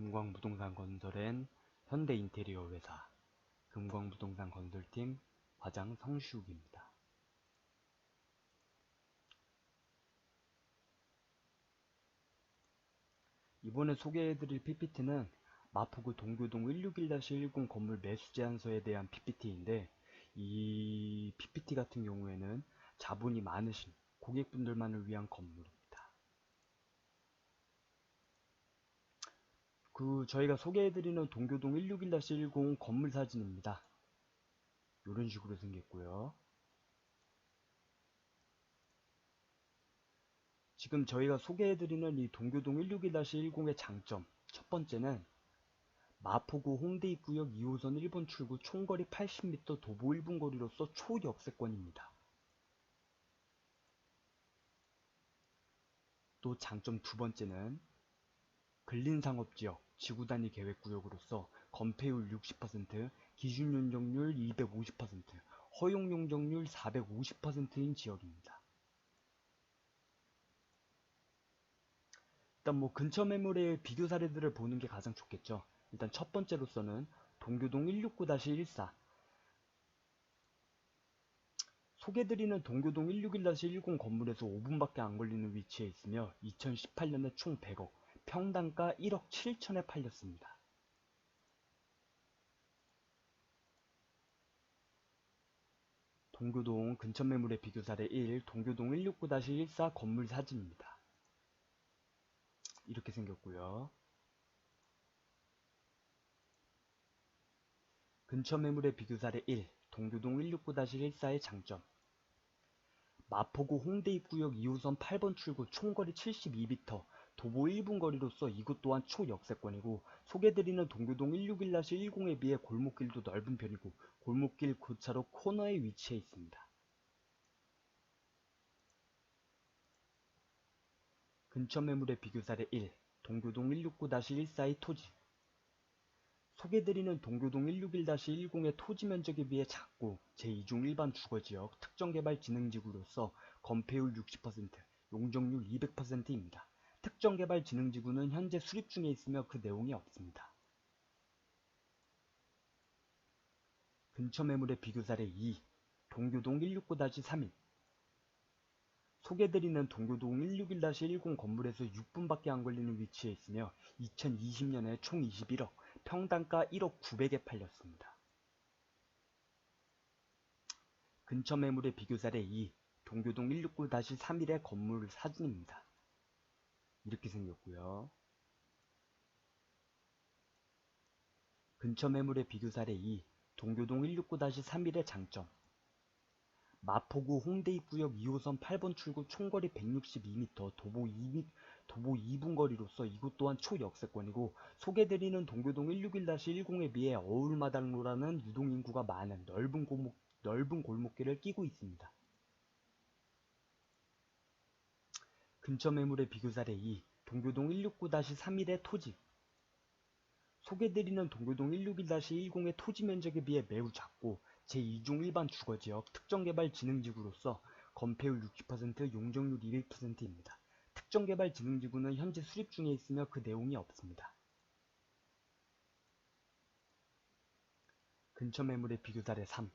금광부동산 건설엔 현대인테리어 회사 금광부동산 건설팀 과장 성시욱입니다. 이번에 소개해드릴 PPT는 마포구 동교동 161-10 건물 매수 제안서에 대한 PPT인데, 이 PPT 같은 경우에는 자본이 많으신 고객분들만을 위한 건물입니다. 저희가 소개해드리는 동교동 161-10 건물 사진입니다. 이런 식으로 생겼고요. 지금 저희가 소개해드리는 이 동교동 161-10의 장점, 첫 번째는 마포구 홍대 입구역 2호선 1번 출구 총거리 80m 도보 1분 거리로서 초역세권입니다. 또 장점 두 번째는 근린상업지역 지구단위 계획구역으로서 건폐율 60%, 기준용적률 250%, 허용용적률 450%인 지역입니다. 일단 근처 매물의 비교 사례들을 보는 게 가장 좋겠죠. 일단 첫 번째로서는 동교동 169-14 소개드리는 동교동 161-10 건물에서 5분밖에 안 걸리는 위치에 있으며 2018년에 총 100억, 평당가 1억 7천에 팔렸습니다. 동교동 근처 매물의 비교 사례 1, 동교동 169-14 건물 사진입니다. 이렇게 생겼고요. 근처 매물의 비교 사례 1, 동교동 169-14의 장점. 마포구 홍대 입구역 2호선 8번 출구 총거리 72m, 도보 1분 거리로서 이곳 또한 초역세권이고, 소개드리는 동교동 161-10에 비해 골목길도 넓은 편이고 골목길 교차로 코너에 위치해 있습니다. 근처 매물의 비교 사례 1, 동교동 169-14의 토지. 소개드리는 동교동 161-10의 토지 면적에 비해 작고 제2중 일반 주거지역 특정개발진흥지구로서 건폐율 60%, 용적률 200%입니다. 특정개발진흥지구는 현재 수립 중에 있으며 그 내용이 없습니다. 근처 매물의 비교 사례 2, 동교동 169-31 소개드리는 동교동 161-10 건물에서 6분밖에 안 걸리는 위치에 있으며 2020년에 총 21억, 평당가 1억 900에 팔렸습니다. 근처 매물의 비교 사례 2, 동교동 169-31의 건물 사진입니다. 이렇게 생겼고요. 근처 매물의 비교 사례 2, 동교동 169-31의 장점. 마포구 홍대 입구역 2호선 8번 출구 총거리 162m, 도보 2분 거리로서 이곳 또한 초역세권이고, 소개드리는 동교동 161-10에 비해 어울마당로라는 유동인구가 많은 넓은 골목길을 끼고 있습니다. 근처 매물의 비교 사례 2, 동교동 169-31의 토지. 소개드리는 동교동 161-10의 토지 면적에 비해 매우 작고 제2중 일반 주거지역 특정개발진흥지구로서 건폐율 60%, 용적률 200%입니다. 특정개발진흥지구는 현재 수립 중에 있으며 그 내용이 없습니다. 근처 매물의 비교 사례 3,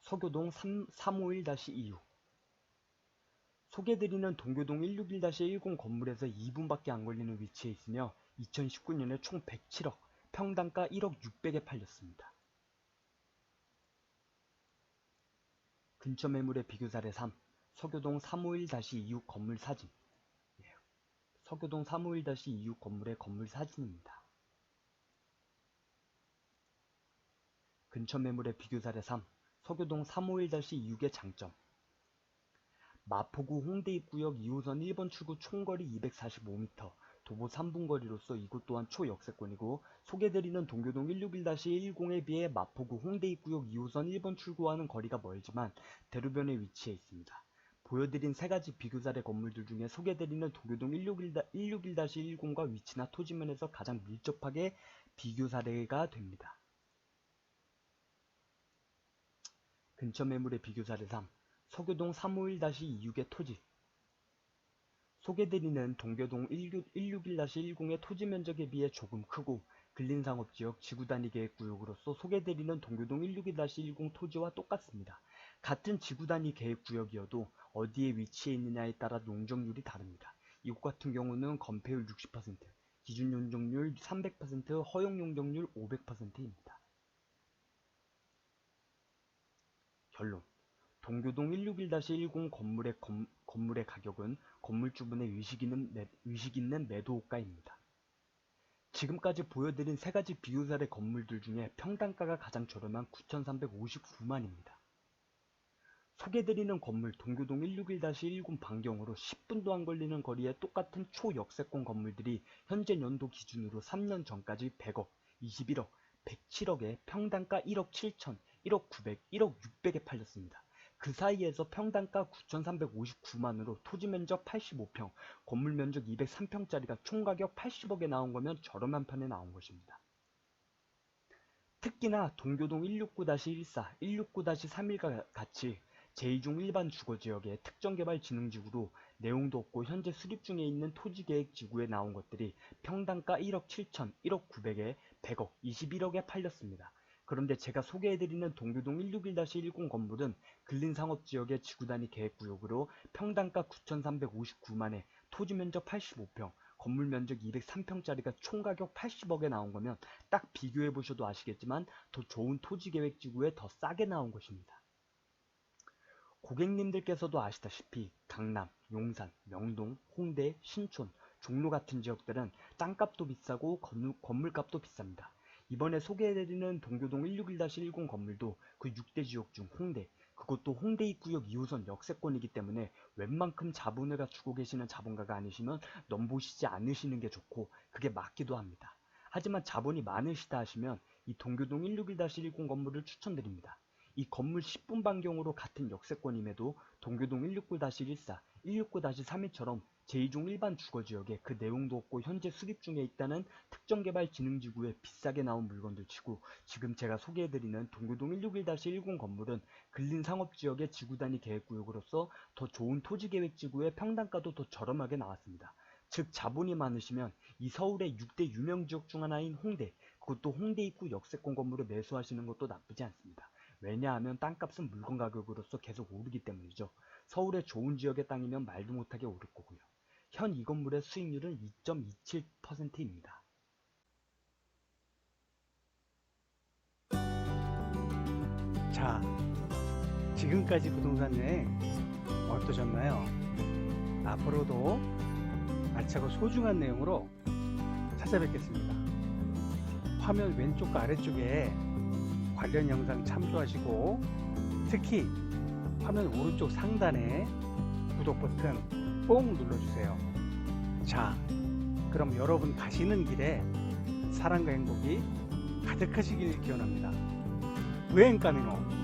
서교동 351-26 소개드리는 동교동 161-10 건물에서 2분밖에 안 걸리는 위치에 있으며 2019년에 총 107억, 평당가 1억 600에 팔렸습니다. 근처 매물의 비교 사례 3, 서교동 351-26 건물 사진. 서교동 351-26 건물의 건물 사진입니다. 근처 매물의 비교 사례 3, 서교동 351-26의 장점. 마포구 홍대 입구역 2호선 1번 출구 총거리 245m, 도보 3분 거리로서 이곳 또한 초역세권이고, 소개드리는 동교동 161-10에 비해 마포구 홍대 입구역 2호선 1번 출구와는 거리가 멀지만 대로변에 위치해 있습니다. 보여드린 세 가지 비교 사례 건물들 중에 소개드리는 동교동 161-10과 위치나 토지면에서 가장 밀접하게 비교 사례가 됩니다. 근처 매물의 비교 사례 3, 서교동 351-26의 토지. 소개드리는 동교동 161-10의 토지 면적에 비해 조금 크고 근린상업지역 지구단위계획구역으로서 소개드리는 동교동 161-10 토지와 똑같습니다. 같은 지구단위 계획구역이어도 어디에 위치해 있느냐에 따라 용적률이 다릅니다. 이곳 같은 경우는 건폐율 60%, 기준 용적률 300%, 허용 용적률 500%입니다. 결론. 동교동 161-10 건물의 가격은 건물주분의 의식 있는 매도 호가입니다. 지금까지 보여드린 세 가지 비교 사례 건물들 중에 평당가가 가장 저렴한 9,359만입니다. 소개드리는 건물 동교동 161-10 반경으로 10분도 안 걸리는 거리에 똑같은 초역세권 건물들이 현재 연도 기준으로 3년 전까지 100억, 21억, 107억에 평당가 1억 7천, 1억 900, 1억 600에 팔렸습니다. 그 사이에서 평당가 9,359만으로 토지 면적 85평, 건물 면적 203평짜리가 총가격 80억에 나온 거면 저렴한 편에 나온 것입니다. 특히나 동교동 169-14, 169-31과 같이 제2종 일반 주거지역의 특정개발진흥지구로 내용도 없고 현재 수립 중에 있는 토지계획지구에 나온 것들이 평당가 1억 7천, 1억 900에 100억, 21억에 팔렸습니다. 그런데 제가 소개해드리는 동교동 161-10 건물은 근린상업지역의 지구단위 계획구역으로 평당가 9,359만에 토지면적 85평, 건물 면적 203평짜리가 총가격 80억에 나온 거면 딱 비교해보셔도 아시겠지만 더 좋은 토지계획지구에 더 싸게 나온 것입니다. 고객님들께서도 아시다시피 강남, 용산, 명동, 홍대, 신촌, 종로 같은 지역들은 땅값도 비싸고 건물값도 비쌉니다. 이번에 소개해드리는 동교동 161-10 건물도 그 6대 지역 중 홍대, 그것도 홍대 입구역 2호선 역세권이기 때문에 웬만큼 자본을 갖추고 계시는 자본가가 아니시면 넘보시지 않으시는 게 좋고 그게 맞기도 합니다. 하지만 자본이 많으시다 하시면 이 동교동 161-10 건물을 추천드립니다. 이 건물 10분 반경으로 같은 역세권임에도 동교동 169-14, 169-32처럼 제2종 일반 주거지역에 그 내용도 없고 현재 수립 중에 있다는 특정개발진흥지구에 비싸게 나온 물건들 치고 지금 제가 소개해드리는 동교동 161-10 건물은 근린상업지역의 지구단위 계획구역으로서 더 좋은 토지계획지구의 평당가도 더 저렴하게 나왔습니다. 즉 자본이 많으시면 이 서울의 6대 유명지역 중 하나인 홍대, 그것도 홍대 입구 역세권 건물을 매수하시는 것도 나쁘지 않습니다. 왜냐하면 땅값은 물건 가격으로서 계속 오르기 때문이죠. 서울의 좋은 지역의 땅이면 말도 못하게 오를 거고요. 현 이 건물의 수익률은 2.27%입니다. 자, 지금까지 부동산 여행 어떠셨나요? 앞으로도 알차고 소중한 내용으로 찾아뵙겠습니다. 화면 왼쪽과 아래쪽에 관련 영상 참조하시고 특히 화면 오른쪽 상단에 구독 버튼 꼭 눌러주세요. 자, 그럼 여러분 가시는 길에 사랑과 행복이 가득하시길 기원합니다. 우엔 까미노